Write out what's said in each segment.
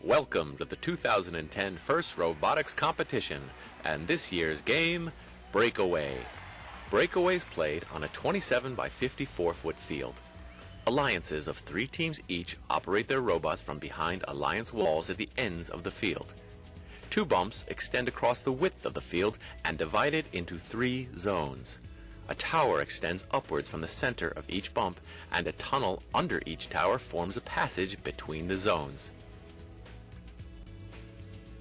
Welcome to the 2010 First Robotics Competition and this year's game, Breakaway. Breakaway is played on a 27 by 54 foot field. Alliances of 3 teams each operate their robots from behind alliance walls at the ends of the field. 2 bumps extend across the width of the field and divide it into 3 zones. A tower extends upwards from the center of each bump, and a tunnel under each tower forms a passage between the zones.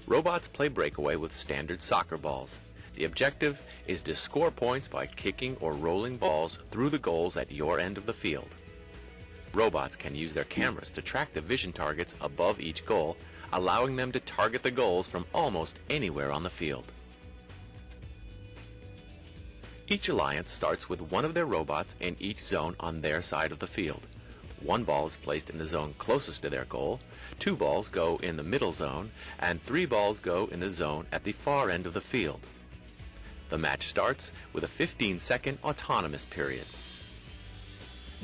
Robots play breakaway with standard soccer balls. The objective is to score points by kicking or rolling balls through the goals at your end of the field. Robots can use their cameras to track the vision targets above each goal, allowing them to target the goals from almost anywhere on the field. Each alliance starts with one of their robots in each zone on their side of the field. 1 ball is placed in the zone closest to their goal, 2 balls go in the middle zone, and 3 balls go in the zone at the far end of the field. The match starts with a 15-second autonomous period.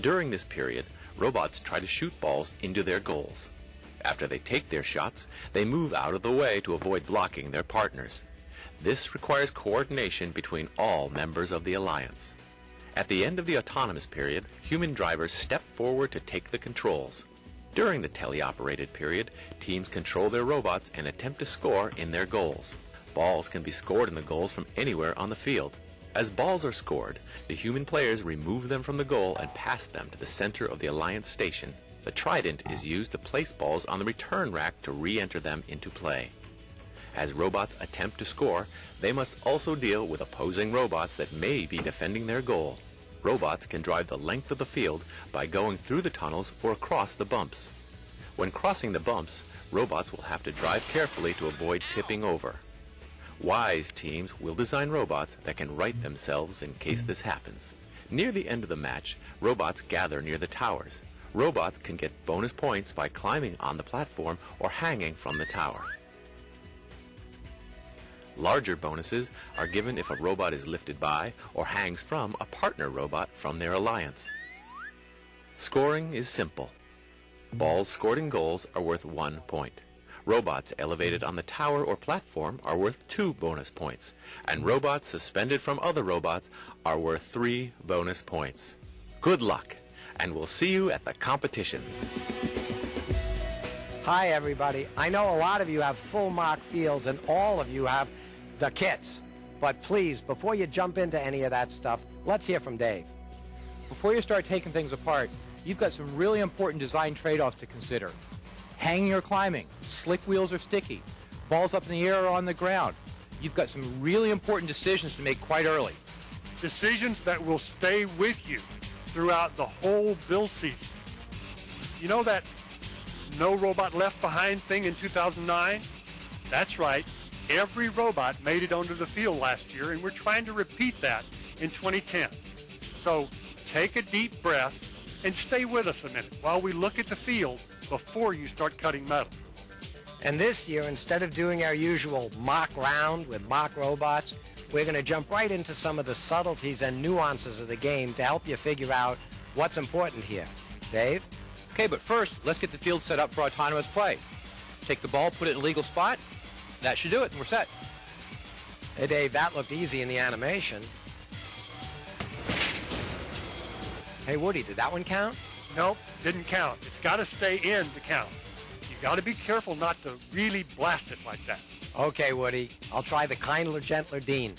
During this period, robots try to shoot balls into their goals. After they take their shots, they move out of the way to avoid blocking their partners. This requires coordination between all members of the alliance. At the end of the autonomous period, human drivers step forward to take the controls. During the teleoperated period, teams control their robots and attempt to score in their goals. Balls can be scored in the goals from anywhere on the field. As balls are scored, the human players remove them from the goal and pass them to the center of the alliance station. The trident is used to place balls on the return rack to re-enter them into play. As robots attempt to score, they must also deal with opposing robots that may be defending their goal. Robots can drive the length of the field by going through the tunnels or across the bumps. When crossing the bumps, robots will have to drive carefully to avoid tipping over. Wise teams will design robots that can right themselves in case this happens. Near the end of the match, robots gather near the towers. Robots can get bonus points by climbing on the platform or hanging from the tower. Larger bonuses are given if a robot is lifted by or hangs from a partner robot from their alliance. Scoring is simple. Balls scored in goals are worth 1 point. Robots elevated on the tower or platform are worth 2 bonus points, and robots suspended from other robots are worth 3 bonus points. Good luck, and we'll see you at the competitions. Hi everybody. I know a lot of you have full mock fields and all of you have the kits. But please, before you jump into any of that stuff, let's hear from Dave. Before you start taking things apart, you've got some really important design trade-offs to consider. Hanging or climbing, slick wheels or sticky, balls up in the air or on the ground. You've got some really important decisions to make quite early. Decisions that will stay with you throughout the whole build season. You know that no robot left behind thing in 2009? That's right. Every robot made it onto the field last year, and we're trying to repeat that in 2010. So take a deep breath and stay with us a minute while we look at the field before you start cutting metal. And this year, instead of doing our usual mock round with mock robots, we're going to jump right into some of the subtleties and nuances of the game to help you figure out what's important here. Dave? Okay, but first, let's get the field set up for autonomous play. Take the ball, put it in a legal spot. That should do it, and we're set. Hey, Dave, that looked easy in the animation. Hey, Woody, did that one count? Nope, didn't count. It's got to stay in to count. You got to be careful not to really blast it like that. Okay, Woody. I'll try the kindler, gentler Dean.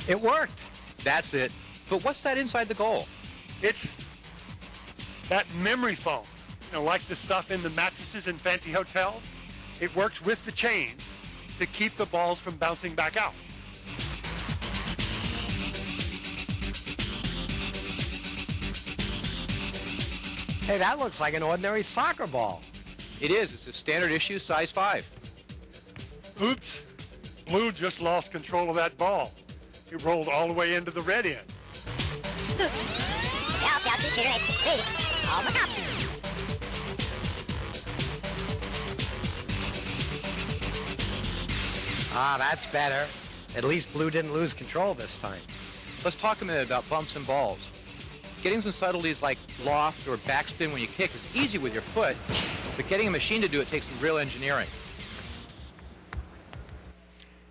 It worked. That's it. But what's that inside the goal? It's that memory foam. You know, like the stuff in the mattresses in fancy hotels. It works with the chains to keep the balls from bouncing back out. Hey, that looks like an ordinary soccer ball. It is. It's a standard issue, size 5. Oops. Blue just lost control of that ball. It rolled all the way into the red end. Ah, that's better. At least Blue didn't lose control this time. Let's talk a minute about bumps and balls. Getting some subtleties like loft or backspin when you kick is easy with your foot, but getting a machine to do it takes some real engineering.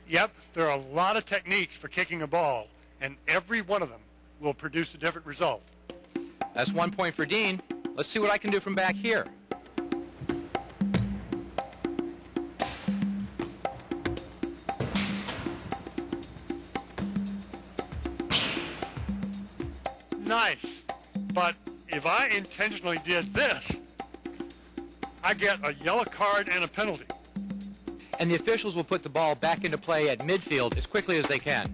Yep, there are a lot of techniques for kicking a ball, and every one of them will produce a different result. That's 1 point for Dean. Let's see what I can do from back here. Nice, but if I intentionally did this, I get a yellow card and a penalty. And the officials will put the ball back into play at midfield as quickly as they can.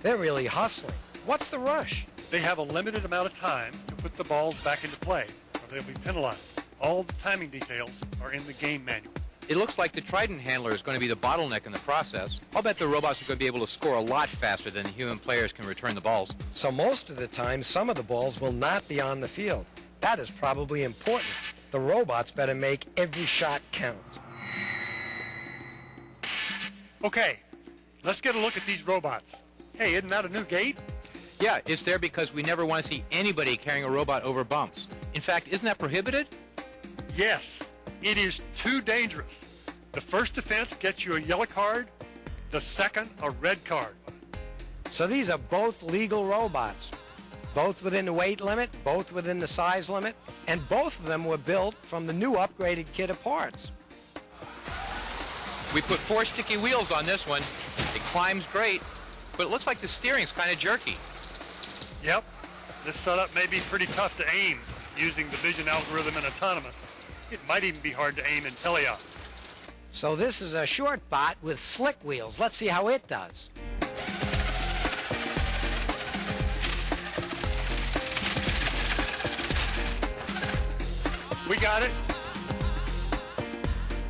They're really hustling. What's the rush? They have a limited amount of time to put the balls back into play, or they'll be penalized. All the timing details are in the game manual. It looks like the Trident handler is going to be the bottleneck in the process. I'll bet the robots are going to be able to score a lot faster than the human players can return the balls. So most of the time, some of the balls will not be on the field. That is probably important. The robots better make every shot count. Okay, let's get a look at these robots. Hey, isn't that a new gate? Yeah, it's there because we never want to see anybody carrying a robot over bumps. In fact, isn't that prohibited? Yes, it is too dangerous. The first offense gets you a yellow card, the second a red card. So these are both legal robots, both within the weight limit, both within the size limit, and both of them were built from the new upgraded kit of parts. We put 4 sticky wheels on this one. It climbs great, but it looks like the steering's kind of jerky. Yep, this setup may be pretty tough to aim using the vision algorithm in autonomous. It might even be hard to aim in teleop. So this is a short bot with slick wheels. Let's see how it does. We got it.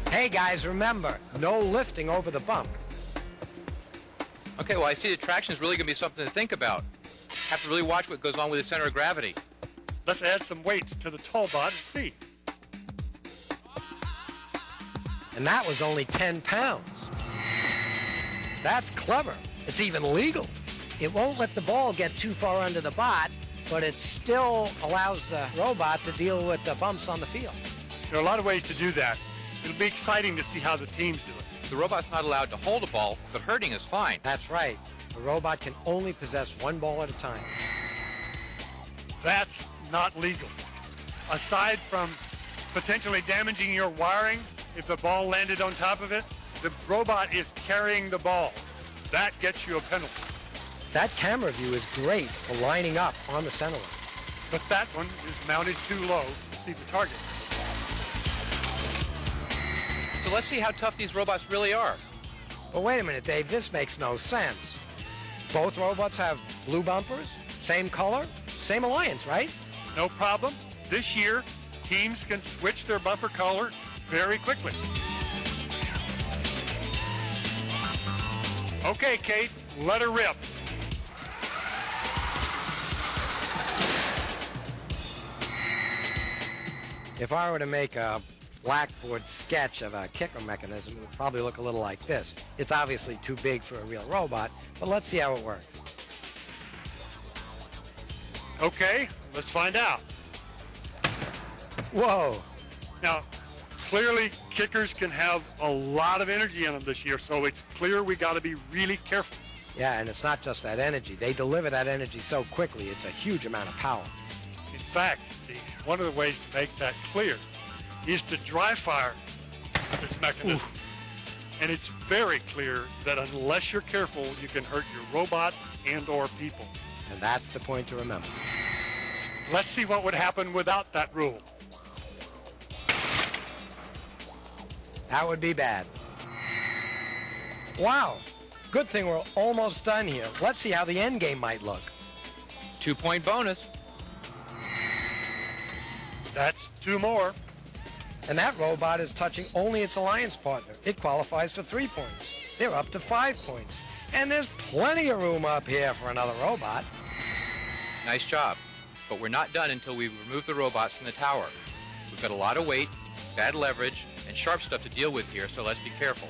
Hey guys, remember, no lifting over the bump. Okay, well, I see the traction is really going to be something to think about. Have to really watch what goes on with the center of gravity. Let's add some weights to the tall bot and see. And that was only 10 pounds. That's clever. It's even legal. It won't let the ball get too far under the bot, but it still allows the robot to deal with the bumps on the field. There are a lot of ways to do that. It'll be exciting to see how the teams do it. The robot's not allowed to hold a ball, but hurting is fine. That's right. The robot can only possess one ball at a time. That's not legal. Aside from potentially damaging your wiring if the ball landed on top of it, the robot is carrying the ball. That gets you a penalty. That camera view is great for lining up on the center line. But that one is mounted too low to see the target. So let's see how tough these robots really are. But wait a minute, Dave, this makes no sense. Both robots have blue bumpers, same color, same alliance, right? No problem. This year, teams can switch their bumper color very quickly. Okay, Kate, let her rip. If I were to make a blackboard sketch of a kicker mechanism, it would probably look a little like this. It's obviously too big for a real robot, but let's see how it works. Okay, let's find out. Whoa! Now, clearly kickers can have a lot of energy in them this year, so it's clear we got to be really careful. Yeah, and it's not just that energy. They deliver that energy so quickly, it's a huge amount of power. In fact, Steve, one of the ways to make that clear is to dry fire this mechanism. Ooh. And it's very clear that unless you're careful, you can hurt your robot and or people. And that's the point to remember. Let's see what would happen without that rule. That would be bad. Wow. Good thing we're almost done here. Let's see how the end game might look. 2-point bonus. That's 2 more. And that robot is touching only its alliance partner. It qualifies for 3 points. They're up to 5 points. And there's plenty of room up here for another robot. Nice job. But we're not done until we remove the robots from the tower. We've got a lot of weight, bad leverage, and sharp stuff to deal with here, so let's be careful.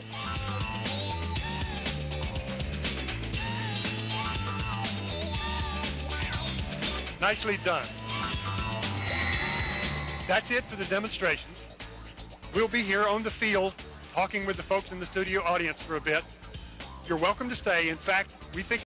Nicely done. That's it for the demonstrations. We'll be here on the field talking with the folks in the studio audience for a bit. You're welcome to stay. In fact, we think